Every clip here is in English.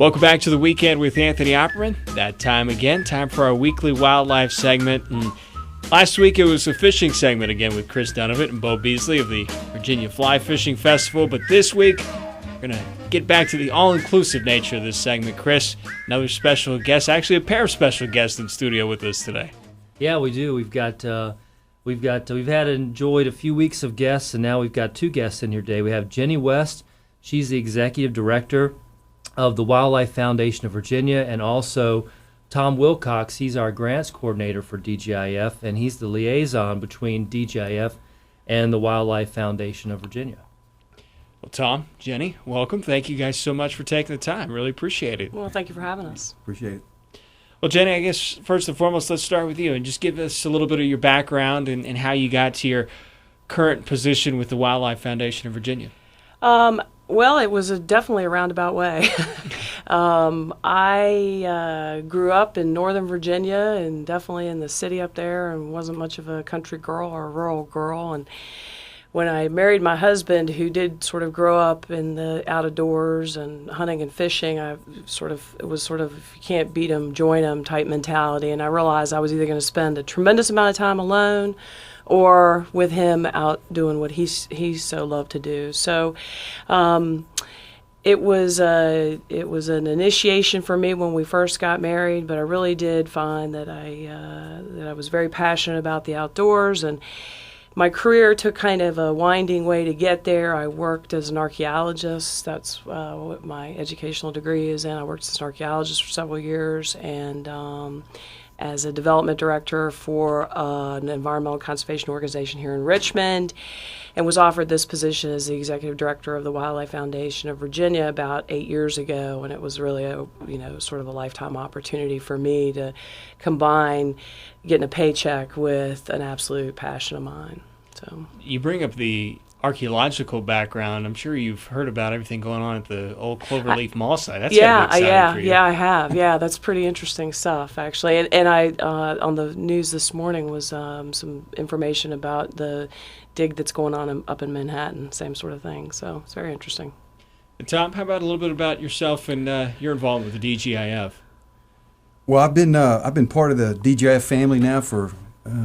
Welcome back to the Weekend with Anthony Opperman. That time again, time for our weekly wildlife segment. And last week it was a fishing segment again with Chris Dunnavant and Bo Beasley of the Virginia Fly Fishing Festival. But this week, we're going to get back to the all-inclusive nature of this segment. Chris, another special guest, actually a pair of special guests in studio with us today. Yeah, we do. We've enjoyed a few weeks of guests, and now we've got two guests in here today. We have Jenny West. She's the executive director of the Wildlife Foundation of Virginia, and also Tom Wilcox. He's our grants coordinator for DGIF, and he's the liaison between DGIF and the Wildlife Foundation of Virginia. Well, Tom, Jenny, welcome. Thank you guys so much for taking the time. Really appreciate it. Well, thank you for having us. Appreciate it. Well, Jenny, I guess first and foremost, let's start with you and just give us a little bit of your background and how you got to your current position with the Wildlife Foundation of Virginia. Well, it was definitely a roundabout way. I grew up in Northern Virginia and definitely in the city up there, and wasn't much of a country girl or a rural girl. And when I married my husband, who did sort of grow up in the outdoors and hunting and fishing, it was sort of if you can't beat 'em, join 'em type mentality. And I realized I was either going to spend a tremendous amount of time alone or with him out doing what he so loved to do. So it was an initiation for me when we first got married, but I really did find that I was very passionate about the outdoors, and my career took kind of a winding way to get there. I worked as an archaeologist. That's what my educational degree is in. I worked as an archaeologist for several years, and as a development director for an environmental conservation organization here in Richmond, and was offered this position as the executive director of the Wildlife Foundation of Virginia about 8 years ago, and it was really sort of a lifetime opportunity for me to combine getting a paycheck with an absolute passion of mine. So you bring up the archaeological background. I'm sure you've heard about everything going on at the old Cloverleaf Mall site. That's gotta be exciting for you. Yeah, I have. Yeah, that's pretty interesting stuff, actually. And I on the news this morning was some information about the dig that's going on up in Manhattan, same sort of thing. So it's very interesting. And Tom, how about a little bit about yourself and your involvement with the DGIF? Well, I've been part of the DGIF family now for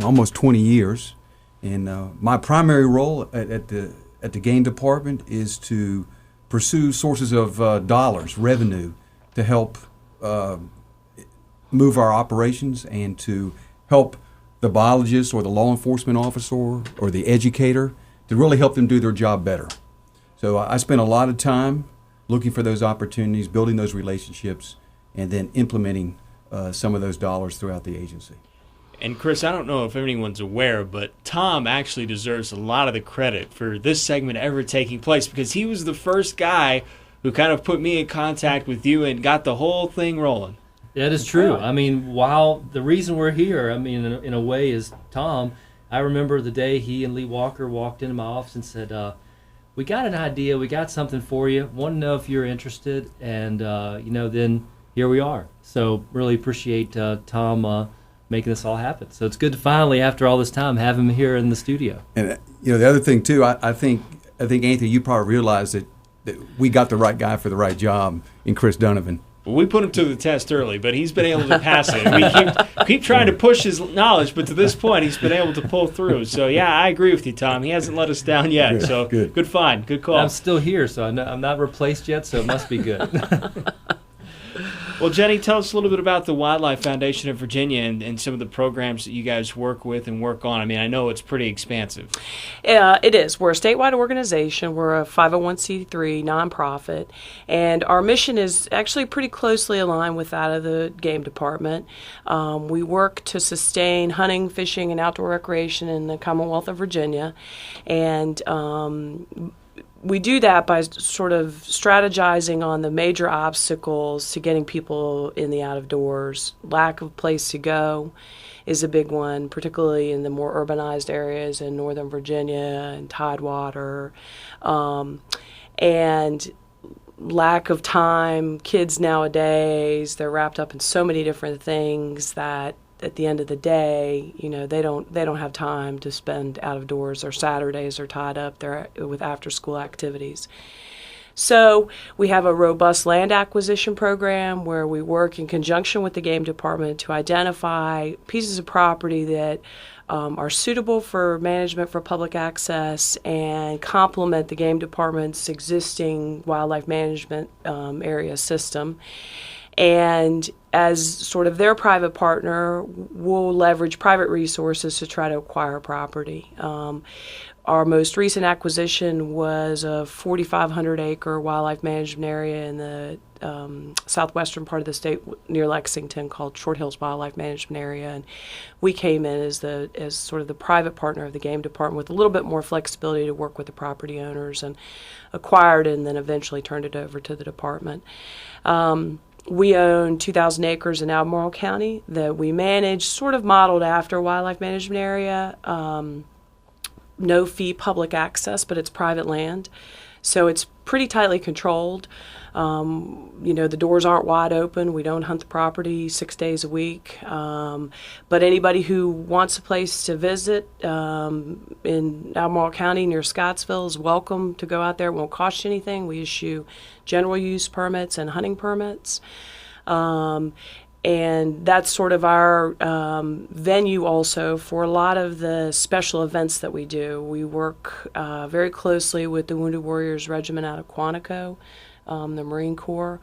almost 20 years, and my primary role at the game department is to pursue sources of dollars, revenue, to help move our operations and to help the biologist or the law enforcement officer or the educator to really help them do their job better. So I spend a lot of time looking for those opportunities, building those relationships, and then implementing some of those dollars throughout the agency. And Chris, I don't know if anyone's aware, but Tom actually deserves a lot of the credit for this segment ever taking place, because he was the first guy who kind of put me in contact with you and got the whole thing rolling. That is true. I mean, while the reason we're here, I mean, in a way, is Tom. I remember the day he and Lee Walker walked into my office and said, we got an idea, we got something for you, want to know if you're interested, and, then here we are. So really appreciate Tom making this all happen. So it's good to finally, after all this time, have him here in the studio. And, the other thing, too, I think Anthony, you probably realized that we got the right guy for the right job in Chris Dunnavant. Well, we put him to the test early, but he's been able to pass it. We keep trying to push his knowledge, but to this point, he's been able to pull through. So, yeah, I agree with you, Tom. He hasn't let us down yet. So, good find. Good call. I'm still here, so I'm not replaced yet, so it must be good. Well, Jenny, tell us a little bit about the Wildlife Foundation of Virginia and some of the programs that you guys work with and work on. I mean, I know it's pretty expansive. It is. We're a statewide organization. We're a 501c3 nonprofit, and our mission is actually pretty closely aligned with that of the game department. We work to sustain hunting, fishing, and outdoor recreation in the Commonwealth of Virginia, and we do that by sort of strategizing on the major obstacles to getting people in the outdoors. Lack of place to go is a big one, particularly in the more urbanized areas in Northern Virginia and Tidewater. And lack of time. Kids nowadays, they're wrapped up in so many different things that at the end of the day, they don't have time to spend out of doors. Their Saturdays are tied up there with after school activities. So we have a robust land acquisition program where we work in conjunction with the game department to identify pieces of property that are suitable for management for public access and complement the game department's existing wildlife management area system. And as sort of their private partner, we'll leverage private resources to try to acquire property. Our most recent acquisition was a 4,500-acre wildlife management area in the southwestern part of the state near Lexington called Short Hills Wildlife Management Area. And we came in as sort of the private partner of the game department with a little bit more flexibility to work with the property owners, and acquired it and then eventually turned it over to the department. We own 2,000 acres in Albemarle County that we manage, sort of modeled after wildlife management area. No fee public access, but it's private land. So it's pretty tightly controlled. The doors aren't wide open. We don't hunt the property 6 days a week. But anybody who wants a place to visit in Albemarle County near Scottsville is welcome to go out there. It won't cost you anything. We issue general use permits and hunting permits. And that's sort of our venue also for a lot of the special events that we do. We work very closely with the Wounded Warriors Regiment out of Quantico, the Marine Corps,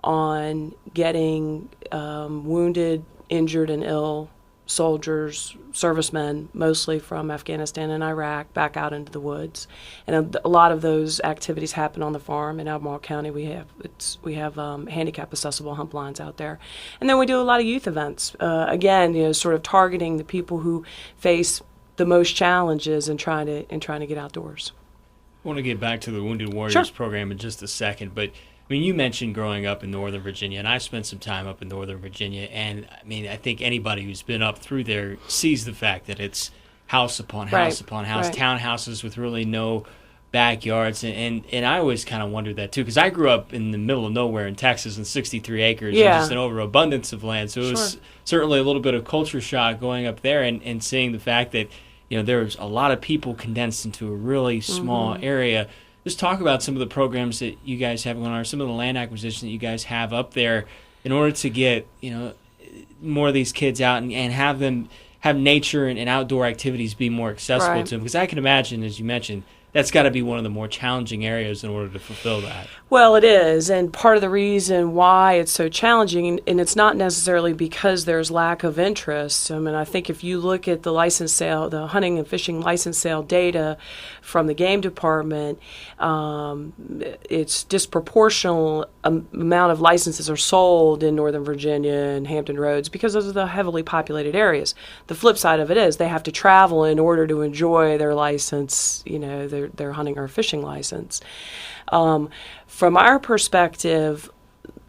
on getting wounded, injured, and ill soldiers, servicemen, mostly from Afghanistan and Iraq, back out into the woods. And a lot of those activities happen on the farm in Albemarle County. We have handicap accessible hump lines out there, and then we do a lot of youth events. Again, sort of targeting the people who face the most challenges and trying to get outdoors. I want to get back to the Wounded Warriors Sure. program in just a second, but I mean, you mentioned growing up in Northern Virginia, and I spent some time up in Northern Virginia, and I mean, I think anybody who's been up through there sees the fact that it's house upon house upon house, townhouses with really no backyards, and I always kind of wondered that too, because I grew up in the middle of nowhere in Texas, and 63 acres, and just an overabundance of land, so it was certainly a little bit of culture shock going up there and seeing the fact that there's a lot of people condensed into a really small area. Just talk about some of the programs that you guys have going on, or some of the land acquisition that you guys have up there, in order to get more of these kids out and have them have nature and outdoor activities be more accessible to them. Because I can imagine, as you mentioned, that's got to be one of the more challenging areas in order to fulfill that. Well, it is, and part of the reason why it's so challenging, and it's not necessarily because there's lack of interest. I mean, I think if you look at the license sale, the hunting and fishing license sale data from the game department, it's disproportional amount of licenses are sold in Northern Virginia and Hampton Roads because of the heavily populated areas. The flip side of it is they have to travel in order to enjoy their license, their hunting or fishing license. From our perspective,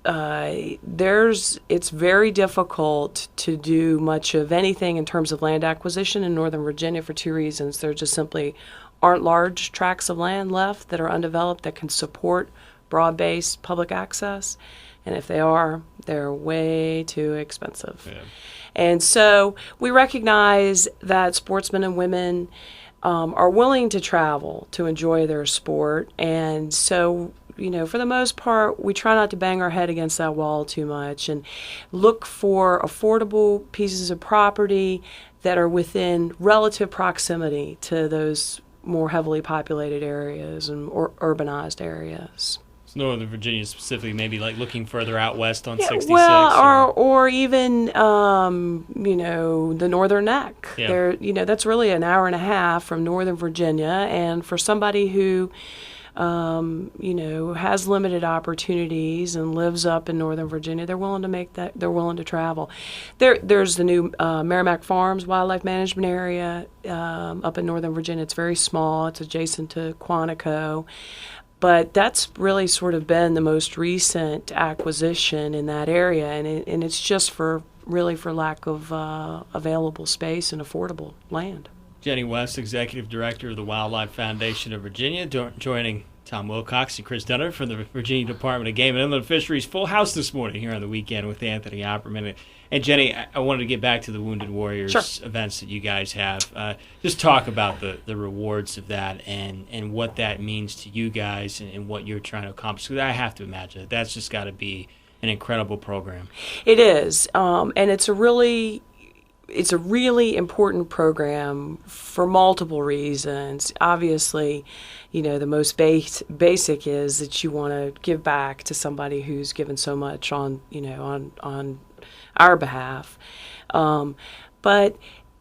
it's very difficult to do much of anything in terms of land acquisition in Northern Virginia for two reasons. There just simply aren't large tracts of land left that are undeveloped that can support broad-based public access. And if they are, they're way too expensive. Yeah. And so we recognize that sportsmen and women are willing to travel to enjoy their sport. And so, for the most part, we try not to bang our head against that wall too much and look for affordable pieces of property that are within relative proximity to those more heavily populated areas or urbanized areas. Northern Virginia specifically, maybe like looking further out west on 66. Well, or even the Northern Neck. Yeah. That's really an hour and a half from Northern Virginia, and for somebody who has limited opportunities and lives up in Northern Virginia, they're willing to make that. They're willing to travel. There's the new Merrimack Farms Wildlife Management Area up in Northern Virginia. It's very small. It's adjacent to Quantico. But that's really sort of been the most recent acquisition in that area, and it's just for lack of available space and affordable land. Jenny West, Executive Director of the Wildlife Foundation of Virginia, joining Tom Wilcox and Chris Dunnavant from the Virginia Department of Game and Inland Fisheries. Full house this morning here on the weekend with Anthony Opperman. And Jenny, I wanted to get back to the Wounded Warriors events that you guys have. Just talk about the rewards of that and what that means to you guys and what you're trying to accomplish. Because I have to imagine that's just got to be an incredible program. It is, and it's a really important program for multiple reasons. Obviously, the most basic is that you want to give back to somebody who's given so much on our behalf. But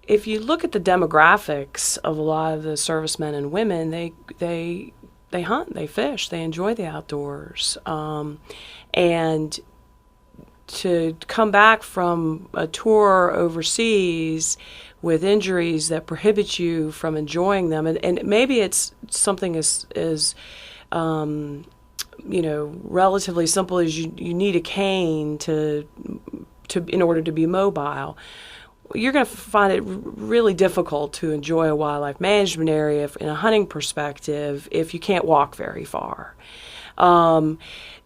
if you look at the demographics of a lot of the servicemen and women, they hunt, they fish, they enjoy the outdoors, and to come back from a tour overseas with injuries that prohibit you from enjoying them, and maybe it's something as relatively simple as you need a cane to in order to be mobile. You're going to find it really difficult to enjoy a wildlife management area in a hunting perspective if you can't walk very far.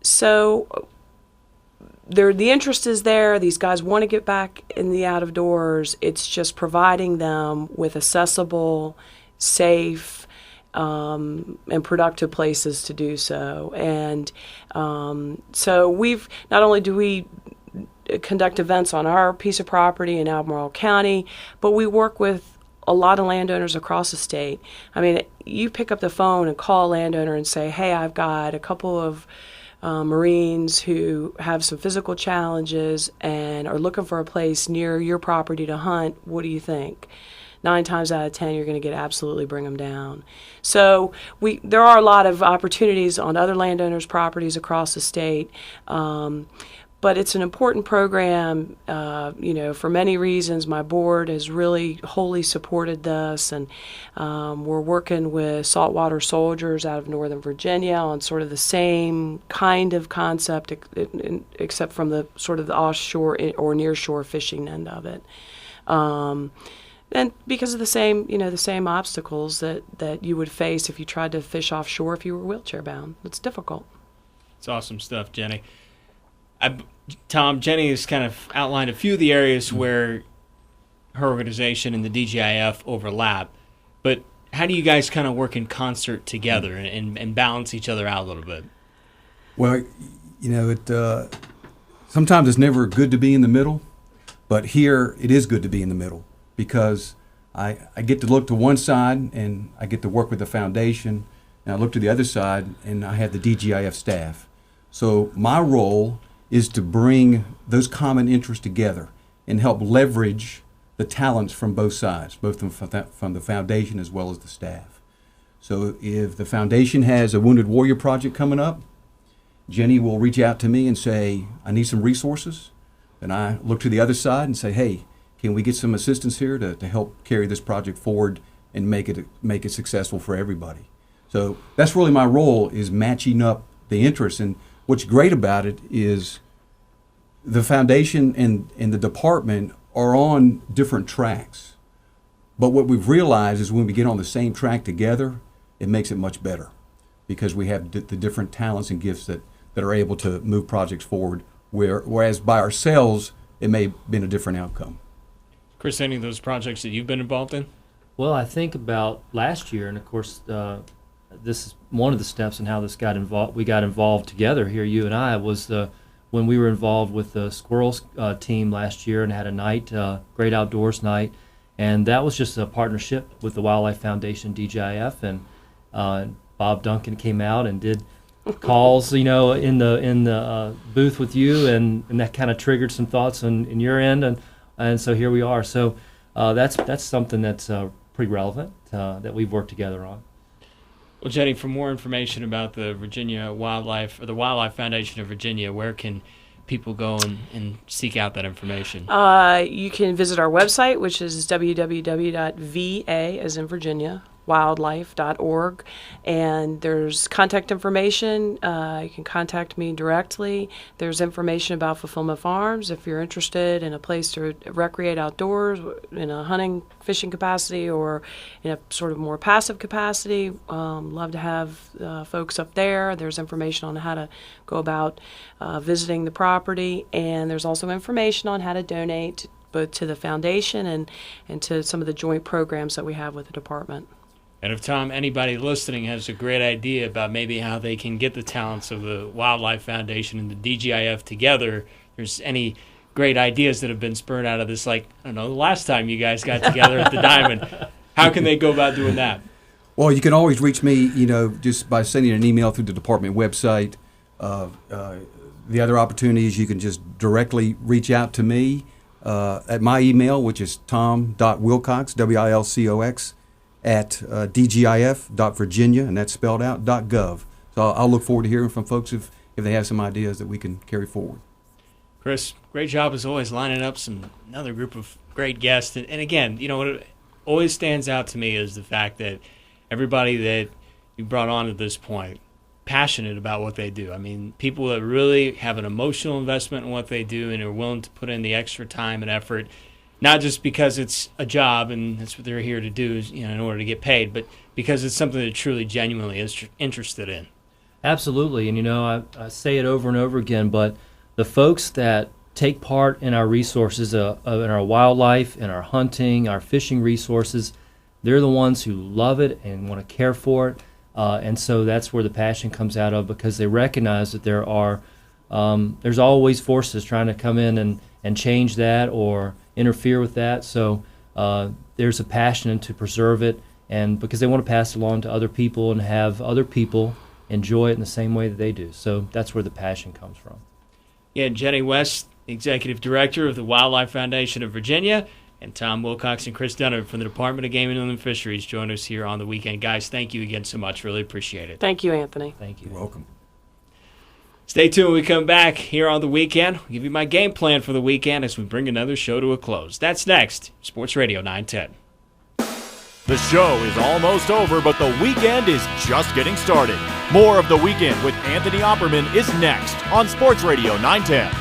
So the interest is there. These guys want to get back in the out of doors. It's just providing them with accessible, safe, and productive places to do so. And so not only do we conduct events on our piece of property in Albemarle County, but we work with a lot of landowners across the state. I mean, you pick up the phone and call a landowner and say, hey, I've got a couple of Marines who have some physical challenges and are looking for a place near your property to hunt. What do you think? 9 times out of 10, you're going to get absolutely bring them down. So there are a lot of opportunities on other landowners' properties across the state. But it's an important program, for many reasons. My board has really wholly supported this, and we're working with saltwater soldiers out of Northern Virginia on sort of the same kind of concept, except from the sort of the offshore or nearshore fishing end of it. And because of the same obstacles that you would face if you tried to fish offshore if you were wheelchair bound. It's difficult. It's awesome stuff, Jenny. Tom, Jenny has kind of outlined a few of the areas where her organization and the DGIF overlap, but how do you guys kind of work in concert together and balance each other out a little bit? Well, sometimes it's never good to be in the middle, but here it is good to be in the middle because I get to look to one side and I get to work with the foundation, and I look to the other side and I have the DGIF staff. So my role is to bring those common interests together and help leverage the talents from both sides, both from the foundation as well as the staff. So if the foundation has a Wounded Warrior project coming up, Jenny will reach out to me and say, I need some resources. Then I look to the other side and say, hey, can we get some assistance here to help carry this project forward and make it successful for everybody? So that's really my role, is matching up the interests. And what's great about it is the foundation and the department are on different tracks. But what we've realized is when we get on the same track together, it makes it much better because we have the different talents and gifts that are able to move projects forward, whereas by ourselves, it may have been a different outcome. Chris, any of those projects that you've been involved in? Well, I think about last year, and of course, this is one of the steps in how this got involved. We got involved together here, you and I, was when we were involved with the squirrels team last year and had a night, great outdoors night, and that was just a partnership with the Wildlife Foundation, DGIF, and Bob Duncan came out and did calls, in the booth with you, and that kind of triggered some thoughts in your end, and so here we are. So that's something that's pretty relevant that we've worked together on. Well, Jenny, for more information about the Virginia Wildlife or the Wildlife Foundation of Virginia, where can people go and seek out that information? You can visit our website, which is www.va, as in Virginia, westwildlife.org, and there's contact information. You can contact me directly. There's information about Fulfillment Farms if you're interested in a place to recreate outdoors in a hunting, fishing capacity or in a sort of more passive capacity. Love to have folks up there. There's information on how to go about visiting the property, and there's also information on how to donate both to the foundation and to some of the joint programs that we have with the department. And if, Tom, anybody listening has a great idea about maybe how they can get the talents of the Wildlife Foundation and the DGIF together, there's any great ideas that have been spurred out of this, like, I don't know, the last time you guys got together at the Diamond, how can they go about doing that? Well, you can always reach me, just by sending an email through the department website. The other opportunities, you can just directly reach out to me at my email, which is tom.wilcox, WILCOX, at dgif.virginia, and that's spelled out, .gov. So I'll look forward to hearing from folks if they have some ideas that we can carry forward. Chris, great job as always lining up another group of great guests. And again, what always stands out to me is the fact that everybody that you brought on at this point, passionate about what they do. I mean, people that really have an emotional investment in what they do and are willing to put in the extra time and effort, not just because it's a job and that's what they're here to do, in order to get paid, but because it's something they're truly, genuinely interested in. Absolutely. And, I say it over and over again, but the folks that take part in our resources, in our wildlife, in our hunting, our fishing resources, they're the ones who love it and want to care for it. And so that's where the passion comes out of, because they recognize that there's always forces trying to come in and change that or interfere with that. So there's a passion to preserve it, and because they want to pass it along to other people and have other people enjoy it in the same way that they do. So that's where the passion comes from. Yeah, Jenny West, Executive Director of the Wildlife Foundation of Virginia, and Tom Wilcox and Chris Dunnavant from the Department of Game and Inland Fisheries join us here on the weekend. Guys, thank you again so much. Really appreciate it. Thank you, Anthony. Thank you. You're welcome. Stay tuned when we come back here on the weekend. I'll give you my game plan for the weekend as we bring another show to a close. That's next. Sports Radio 910. The show is almost over, but the weekend is just getting started. More of The Weekend with Anthony Opperman is next on Sports Radio 910.